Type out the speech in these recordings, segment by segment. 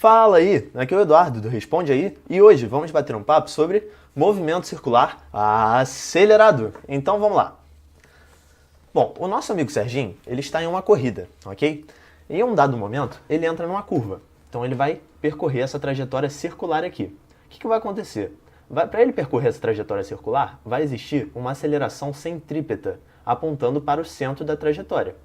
Fala aí, aqui é o Eduardo do Responde Aí e hoje vamos bater um papo sobre movimento circular acelerado. Então vamos lá. Bom, o nosso amigo Serginho, ele está em uma corrida, ok? E em um dado momento, ele entra numa curva. Então ele vai percorrer essa trajetória circular aqui. O que vai acontecer? Para ele percorrer essa trajetória circular, vai existir uma aceleração centrípeta apontando para o centro da trajetória.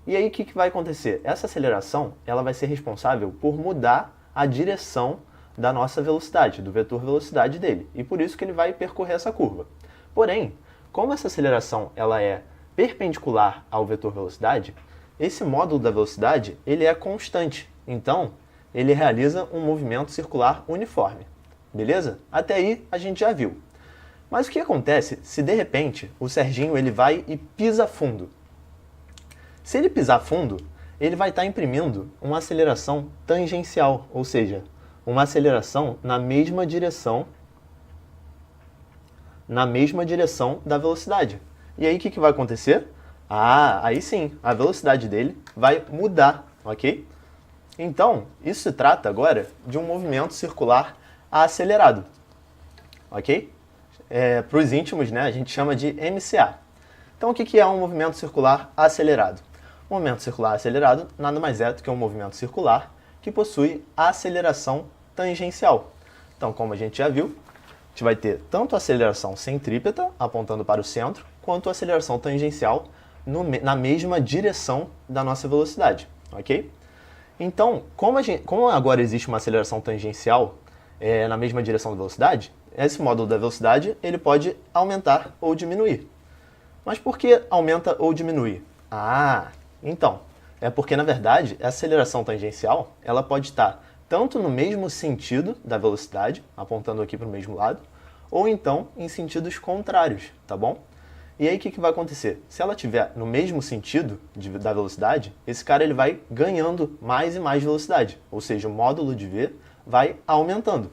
E aí o que vai acontecer? Essa aceleração ela vai ser responsável por mudar a direção da nossa velocidade, do vetor velocidade dele. E por isso que ele vai percorrer essa curva. Porém, como essa aceleração ela é perpendicular ao vetor velocidade, esse módulo da velocidade ele é constante. Então, ele realiza um movimento circular uniforme. Beleza? Até aí a gente já viu. Mas o que acontece se de repente o Serginho ele vai e pisa fundo? Se ele pisar fundo, ele vai estar imprimindo uma aceleração tangencial, ou seja, uma aceleração na mesma direção da velocidade. E aí o que vai acontecer? Aí sim, a velocidade dele vai mudar, ok? Então, isso se trata agora de um movimento circular acelerado, ok? Para os íntimos, né, a gente chama de MCA. Então, o que é um movimento circular acelerado? O movimento circular acelerado nada mais é do que um movimento circular que possui aceleração tangencial. Então, como a gente já viu, a gente vai ter tanto a aceleração centrípeta, apontando para o centro, quanto a aceleração tangencial na mesma direção da nossa velocidade, ok? Então, como agora existe uma aceleração tangencial na mesma direção da velocidade, esse módulo da velocidade ele pode aumentar ou diminuir. Mas por que aumenta ou diminui? Então, é porque na verdade a aceleração tangencial ela pode estar tanto no mesmo sentido da velocidade, apontando aqui para o mesmo lado, ou então em sentidos contrários, tá bom? E aí o que vai acontecer? Se ela estiver no mesmo sentido da velocidade, esse cara ele vai ganhando mais e mais velocidade, ou seja, o módulo de V vai aumentando.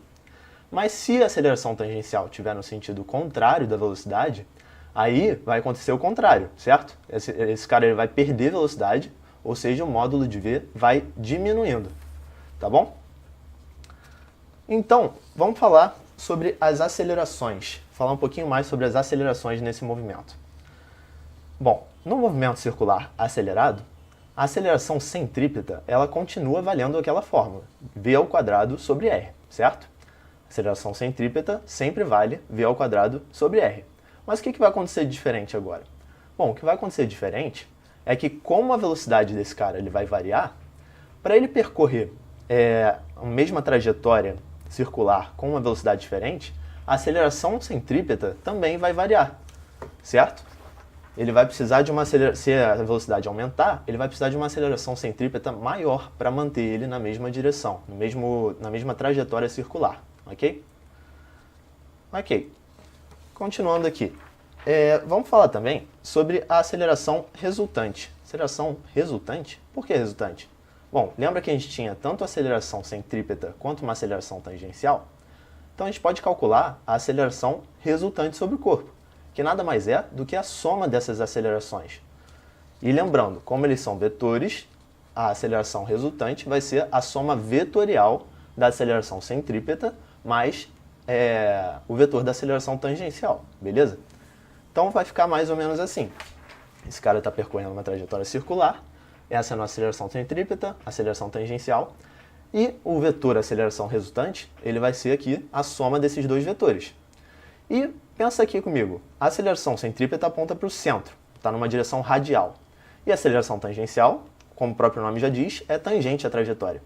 Mas se a aceleração tangencial estiver no sentido contrário da velocidade, aí vai acontecer o contrário, certo? Esse cara ele vai perder velocidade, ou seja, o módulo de V vai diminuindo, tá bom? Então, vamos falar sobre as acelerações, falar um pouquinho mais sobre as acelerações nesse movimento. Bom, no movimento circular acelerado, a aceleração centrípeta ela continua valendo aquela fórmula, V ao quadrado sobre R, certo? A aceleração centrípeta sempre vale V ao quadrado sobre R. Mas o que vai acontecer de diferente agora? Bom, o que vai acontecer diferente é que como a velocidade desse cara ele vai variar, para ele percorrer a mesma trajetória circular com uma velocidade diferente, a aceleração centrípeta também vai variar, certo? Ele vai precisar de se a velocidade aumentar, ele vai precisar de uma aceleração centrípeta maior para manter ele na mesma direção, na mesma trajetória circular, ok? Ok. Continuando aqui, vamos falar também sobre a aceleração resultante. Aceleração resultante? Por que resultante? Bom, lembra que a gente tinha tanto a aceleração centrípeta quanto uma aceleração tangencial? Então a gente pode calcular a aceleração resultante sobre o corpo, que nada mais é do que a soma dessas acelerações. E lembrando, como eles são vetores, a aceleração resultante vai ser a soma vetorial da aceleração centrípeta mais o vetor da aceleração tangencial, beleza? Então vai ficar mais ou menos assim. Esse cara está percorrendo uma trajetória circular, essa é a nossa aceleração centrípeta, aceleração tangencial, e o vetor aceleração resultante, ele vai ser aqui a soma desses dois vetores. E pensa aqui comigo, a aceleração centrípeta aponta para o centro, está numa direção radial. E a aceleração tangencial, como o próprio nome já diz, é tangente à trajetória.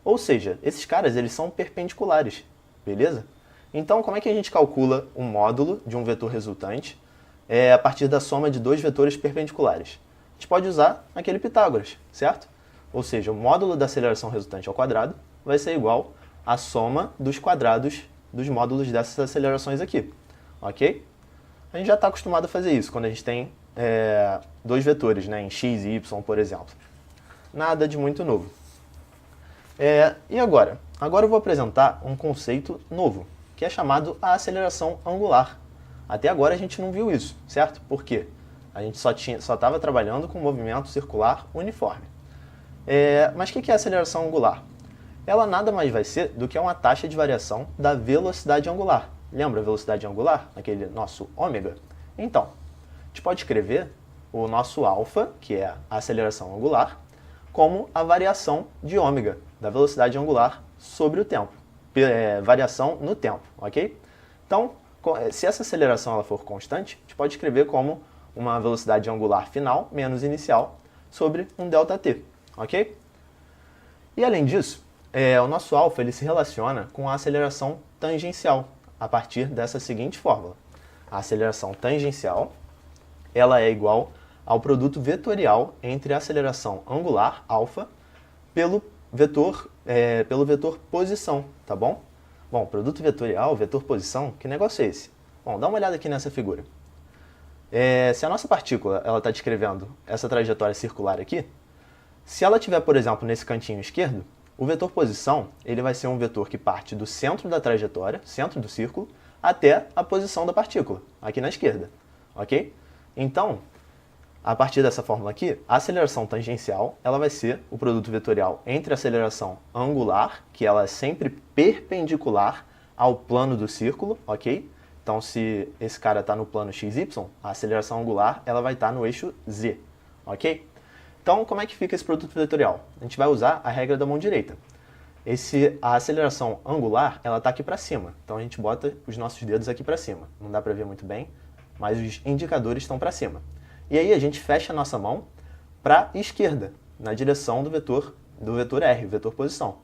Ou seja, esses caras eles são perpendiculares, beleza? Então, como é que a gente calcula o módulo de um vetor resultante a partir da soma de dois vetores perpendiculares? A gente pode usar aquele Pitágoras, certo? Ou seja, o módulo da aceleração resultante ao quadrado vai ser igual à soma dos quadrados dos módulos dessas acelerações aqui, ok? A gente já está acostumado a fazer isso quando a gente tem dois vetores, né, em x e y, por exemplo. Nada de muito novo. E agora? Agora eu vou apresentar um conceito novo, que é chamado a aceleração angular. Até agora a gente não viu isso, certo? Por quê? A gente só estava trabalhando com movimento circular uniforme. Mas o que é aceleração angular? ela nada mais vai ser do que uma taxa de variação da velocidade angular. Lembra a velocidade angular, aquele nosso ômega? Então, a gente pode escrever o nosso alfa, que é a aceleração angular, como a variação de ômega, da velocidade angular sobre o tempo, variação no tempo, ok? Então, se essa aceleração ela for constante, a gente pode escrever como uma velocidade angular final menos inicial sobre um ΔT, ok? E além disso, o nosso alfa ele se relaciona com a aceleração tangencial, a partir dessa seguinte fórmula. A aceleração tangencial ela é igual ao produto vetorial entre a aceleração angular, alfa, pelo vetor posição, tá bom? Bom, produto vetorial, vetor posição, que negócio é esse? Bom, dá uma olhada aqui nessa figura. Se a nossa partícula está descrevendo essa trajetória circular aqui, se ela estiver, por exemplo, nesse cantinho esquerdo, o vetor posição ele vai ser um vetor que parte do centro da trajetória, centro do círculo, até a posição da partícula, aqui na esquerda, ok? Então, a partir dessa fórmula aqui, a aceleração tangencial ela vai ser o produto vetorial entre a aceleração angular, que ela é sempre perpendicular ao plano do círculo, ok? Então, se esse cara está no plano XY, a aceleração angular ela vai estar no eixo Z, ok? Então, como é que fica esse produto vetorial? A gente vai usar a regra da mão direita. A aceleração angular, ela está aqui para cima. Então, a gente bota os nossos dedos aqui para cima. Não dá para ver muito bem, mas os indicadores estão para cima. E aí, a gente fecha a nossa mão para a esquerda, na direção do vetor R, o vetor posição.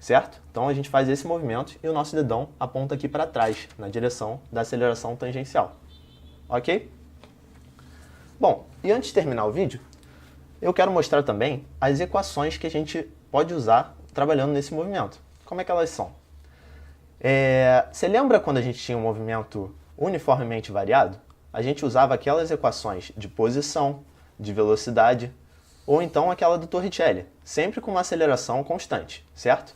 Certo? Então, a gente faz esse movimento e o nosso dedão aponta aqui para trás, na direção da aceleração tangencial. Ok? Bom, e antes de terminar o vídeo, eu quero mostrar também as equações que a gente pode usar trabalhando nesse movimento. Como é que elas são? Você lembra quando a gente tinha um movimento uniformemente variado? A gente usava aquelas equações de posição, de velocidade, ou então aquela do Torricelli, sempre com uma aceleração constante, certo?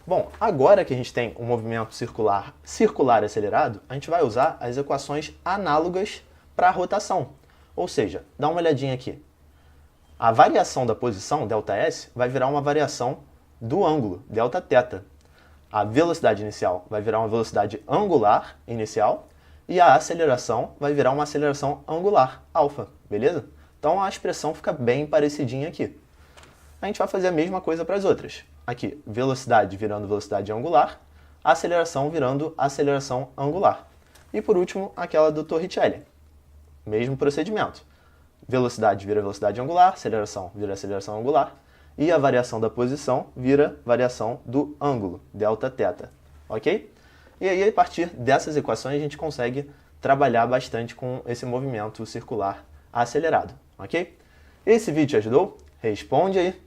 Bom, agora que a gente tem um movimento circular acelerado, a gente vai usar as equações análogas para a rotação. Ou seja, dá uma olhadinha aqui. A variação da posição, ΔS, vai virar uma variação do ângulo, Δθ. A velocidade inicial vai virar uma velocidade angular inicial e a aceleração vai virar uma aceleração angular, alfa, beleza? Então a expressão fica bem parecidinha aqui. A gente vai fazer a mesma coisa para as outras. Aqui, velocidade virando velocidade angular, aceleração virando aceleração angular. E por último, aquela do Torricelli. Mesmo procedimento. Velocidade vira velocidade angular, aceleração vira aceleração angular, e a variação da posição vira variação do ângulo, Δθ, ok? E aí, a partir dessas equações, a gente consegue trabalhar bastante com esse movimento circular acelerado, ok? Esse vídeo te ajudou? Responde aí!